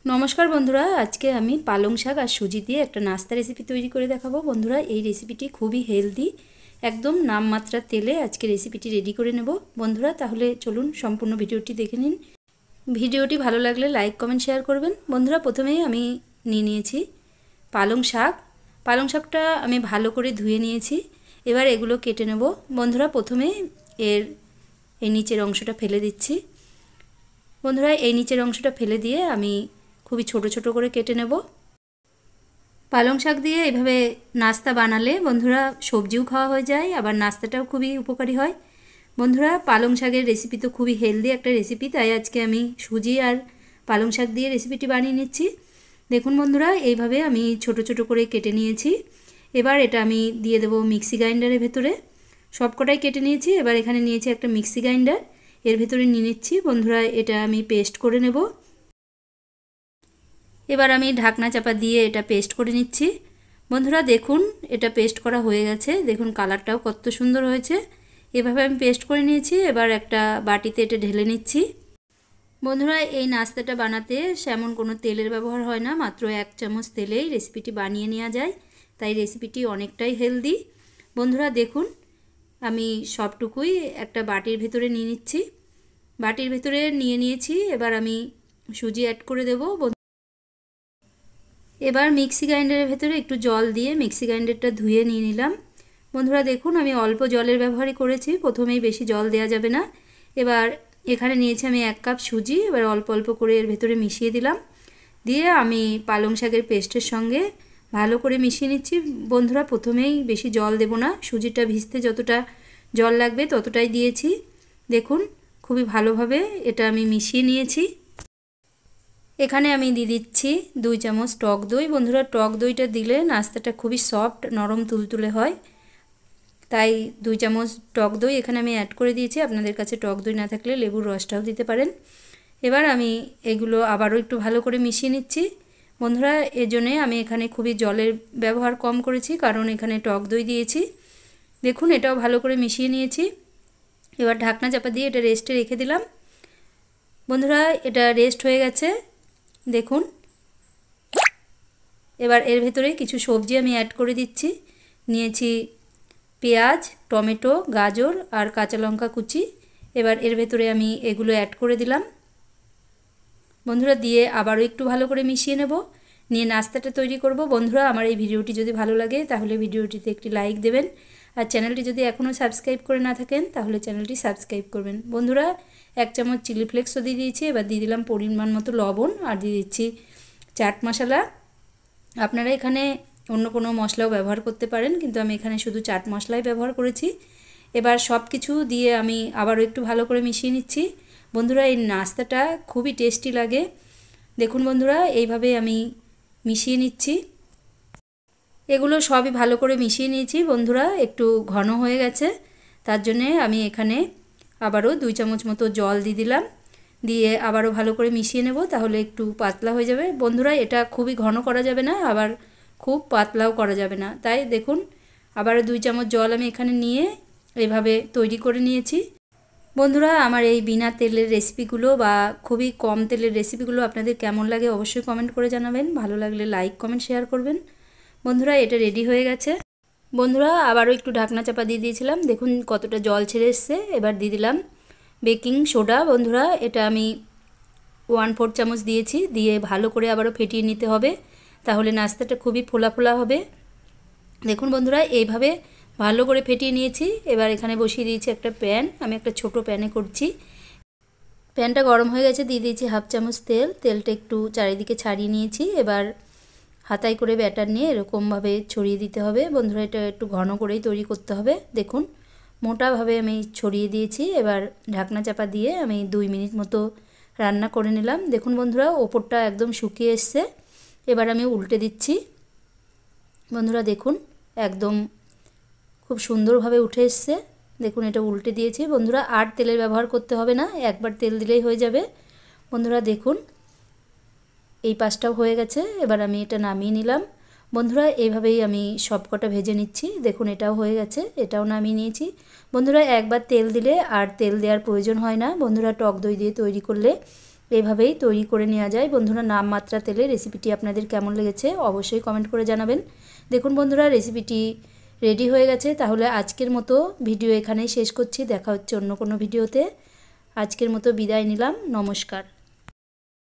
নমস্কার বন্ধুরা, আজকে আমি পালং শাক আর সুজি দিয়ে একটা নাস্তা রেসিপি তৈরি করে দেখাবো। বন্ধুরা, এই রেসিপিটি খুবই হেলদি, একদম নামমাত্রা তেলে আজকে রেসিপিটি রেডি করে নেব। বন্ধুরা, তাহলে চলুন সম্পূর্ণ ভিডিওটি দেখে নিন। ভিডিওটি ভালো লাগলে লাইক কমেন্ট শেয়ার করবেন। বন্ধুরা, প্রথমেই আমি নিয়েছি পালং শাক। পালং শাকটা আমি ভালো করে ধুয়ে নিয়েছি। এবার এগুলো কেটে নেব। বন্ধুরা, প্রথমে এই নিচের অংশটা ফেলে দিচ্ছি। বন্ধুরা, এই নিচের অংশটা ফেলে দিয়ে আমি খুবই ছোট ছোট করে কেটে নেব। পালং শাক দিয়ে এভাবে নাস্তা বানালে বন্ধুরা সবজিও খাওয়া হয়ে যায়, আবার নাস্তাটাও খুবই উপকারী হয়। বন্ধুরা, পালং শাকের রেসিপি তো খুবই হেলদি একটা রেসিপি, তাই আজকে আমি সুজি আর পালং শাক দিয়ে রেসিপিটি বানিয়ে নিচ্ছি। দেখুন বন্ধুরা, এইভাবে আমি ছোট ছোট করে কেটে নিয়েছি। এবার এটা আমি দিয়ে দেবো মিক্সি গ্রাইন্ডারের ভেতরে। সবকটাই কেটে নিয়েছি। এবার এখানে নিয়েছি একটা মিক্সি গ্রাইন্ডার, এর ভেতরে নিয়ে নিচ্ছি। বন্ধুরা, এটা আমি পেস্ট করে নেব। এবার আমি ঢাকনা চাপা দিয়ে এটা পেস্ট করে নিচ্ছি। বন্ধুরা দেখুন, এটা পেস্ট করা হয়ে গেছে। দেখুন কালারটাও কত সুন্দর হয়েছে। এভাবে আমি পেস্ট করে নিয়েছি। এবার একটা বাটিতে এটা ঢেলে নিচ্ছি। বন্ধুরা, এই নাস্তাটা বানাতে সেমন কোনো তেলের ব্যবহার হয় না, মাত্র 1 চামচ তেলেই রেসিপিটি বানিয়ে নেওয়া যায়, তাই রেসিপিটি অনেকটাই হেলদি। বন্ধুরা দেখুন, আমি সবটুকুই একটা বাটির ভেতরে নিয়ে নিচ্ছি। বাটির ভেতরে নিয়ে নিয়েছি। এবার আমি সুজি অ্যাড করে দেব। এবার মিক্সি গ্রাইন্ডারের ভেতরে একটু জল দিয়ে মিক্সি গ্রাইন্ডারটা ধুয়ে নিয়ে নিলাম। বন্ধুরা দেখুন, আমি অল্প জলের ব্যবহারই করেছি, প্রথমেই বেশি জল দেওয়া যাবে না। এবার এখানে নিয়েছি আমি 1 কাপ সুজি। এবার অল্প অল্প করে এর ভেতরে মিশিয়ে দিলাম। দিয়ে আমি পালং শাকের পেস্টের সঙ্গে ভালো করে মিশিয়ে নিচ্ছি। বন্ধুরা, প্রথমেই বেশি জল দেব না, সুজিটা ভিজতে যতটা জল লাগবে ততটাই দিয়েছি। দেখুন খুবই ভালোভাবে এটা আমি মিশিয়ে নিয়েছি। এখানে আমি দিয়ে দিচ্ছি 2 চামচ টক দই। বন্ধুরা, টক দইটা দিলে নাস্তাটা খুবই সফট, নরম তুলতুলে হয়, তাই 2 চামচ টক দই এখানে আমি অ্যাড করে দিয়েছি। আপনাদের কাছে টক দই না থাকলে লেবুর রসটাও দিতে পারেন। এবার আমি এগুলো আবারও একটু ভালো করে মিশিয়ে নিচ্ছি। বন্ধুরা, এর জন্যে আমি এখানে খুবই জলের ব্যবহার কম করেছি, কারণ এখানে টক দই দিয়েছি। দেখুন এটাও ভালো করে মিশিয়ে নিয়েছি। এবার ঢাকনা চাপা দিয়ে এটা রেস্টে রেখে দিলাম। বন্ধুরা, এটা রেস্ট হয়ে গেছে। দেখুন, এবার এর ভেতরে কিছু সবজি আমি অ্যাড করে দিচ্ছি। নিয়েছি পেঁয়াজ, টমেটো, গাজর আর কাঁচা লঙ্কা কুচি। এবার এর ভেতরে আমি এগুলো অ্যাড করে দিলাম। বন্ধুরা, দিয়ে আবারও একটু ভালো করে মিশিয়ে নেব, নিয়ে নাস্তাটা তৈরি করব। বন্ধুরা, আমার এই ভিডিওটি যদি ভালো লাগে তাহলে ভিডিওটিতে একটি লাইক দেবেন, আর চ্যানেলটি যদি এখনও সাবস্ক্রাইব করে না থাকেন তাহলে চ্যানেলটি সাবস্ক্রাইব করবেন। বন্ধুরা, 1 চামচ চিলি ফ্লেক্সও দিয়ে দিয়েছি। এবার দিয়ে দিলাম পরিমাণ মতো লবণ, আর দিয়ে দিচ্ছি চাট মশলা। আপনারা এখানে অন্য কোনো মশলাও ব্যবহার করতে পারেন, কিন্তু আমি এখানে শুধু চাট মশলাই ব্যবহার করেছি। এবার সব কিছু দিয়ে আমি আবারও একটু ভালো করে মিশিয়ে নিচ্ছি। বন্ধুরা, এই নাস্তাটা খুবই টেস্টি লাগে। দেখুন বন্ধুরা, এইভাবে আমি মিশিয়ে নিচ্ছি। এগুলো সবই ভালো করে মিশিয়ে নিয়েছি। বন্ধুরা, একটু ঘন হয়ে গেছে, তার জন্যে আমি এখানে আবারও 2 চামচ মতো জল দিয়ে দিলাম। দিয়ে আবারও ভালো করে মিশিয়ে নেব, তাহলে একটু পাতলা হয়ে যাবে। বন্ধুরা, এটা খুবই ঘন করা যাবে না, আবার খুব পাতলাও করা যাবে না, তাই দেখুন আবারও 2 চামচ জল আমি এখানে নিয়ে এভাবে তৈরি করে নিয়েছি। বন্ধুরা, আমার এই বিনা তেলের রেসিপিগুলো বা খুবই কম তেলের রেসিপিগুলো আপনাদের কেমন লাগে অবশ্যই কমেন্ট করে জানাবেন। ভালো লাগলে লাইক কমেন্ট শেয়ার করবেন। বন্ধুরা, এটা রেডি হয়ে গেছে। বন্ধুরা, আবারও একটু ঢাকনা চাপা দিয়ে দিয়েছিলাম। দেখুন কতটা জল ছেড়ে এসছে। এবার দিয়ে দিলাম বেকিং সোডা। বন্ধুরা, এটা আমি 1/4 চামচ দিয়েছি। দিয়ে ভালো করে আবারও ফেটিয়ে নিতে হবে, তাহলে নাস্তাটা খুবই ফোলা ফোলা হবে। দেখুন বন্ধুরা, এইভাবে ভালো করে ফেটিয়ে নিয়েছি। এবার এখানে বসিয়ে দিয়েছি একটা প্যান। আমি একটা ছোট প্যানে করছি। প্যানটা গরম হয়ে গেছে, দিয়ে দিয়েছি 1/2 চামচ তেল। তেলটা একটু চারিদিকে ছাড়িয়ে নিয়েছি। এবার হাতায় করে ব্যাটার নিয়ে এরকমভাবে ছড়িয়ে দিতে হবে। বন্ধুরা, এটা একটু ঘন করেই তৈরি করতে হবে। দেখুন মোটাভাবে আমি ছড়িয়ে দিয়েছি। এবার ঢাকনা চাপা দিয়ে আমি 2 মিনিট মতো রান্না করে নিলাম। দেখুন বন্ধুরা, ওপরটা একদম শুকিয়ে এসছে। এবার আমি উল্টে দিচ্ছি। বন্ধুরা দেখুন, একদম খুব সুন্দরভাবে উঠে এসছে। দেখুন এটা উল্টে দিয়েছি। বন্ধুরা, আর তেলের ব্যবহার করতে হবে না, একবার তেল দিলেই হয়ে যাবে। বন্ধুরা দেখুন, এই পাশটাও হয়ে গেছে। এবার আমি এটা নামিয়ে নিলাম। বন্ধুরা, এইভাবেই আমি সবকটা ভেজে নিচ্ছি। দেখুন এটাও হয়ে গেছে, এটাও নামিয়ে নিয়েছি। বন্ধুরা, একবার তেল দিলে আর তেল দেওয়ার প্রয়োজন হয় না। বন্ধুরা, টক দই দিয়ে তৈরি করলে এইভাবেই তৈরি করে নেওয়া যায়। বন্ধুরা, নামমাত্রা তেলে রেসিপিটি আপনাদের কেমন লেগেছে অবশ্যই কমেন্ট করে জানাবেন। দেখুন বন্ধুরা, রেসিপিটি রেডি হয়ে গেছে। তাহলে আজকের মতো ভিডিও এখানেই শেষ করছি। দেখা হচ্ছে অন্য কোনো ভিডিওতে। আজকের মতো বিদায় নিলাম। নমস্কার।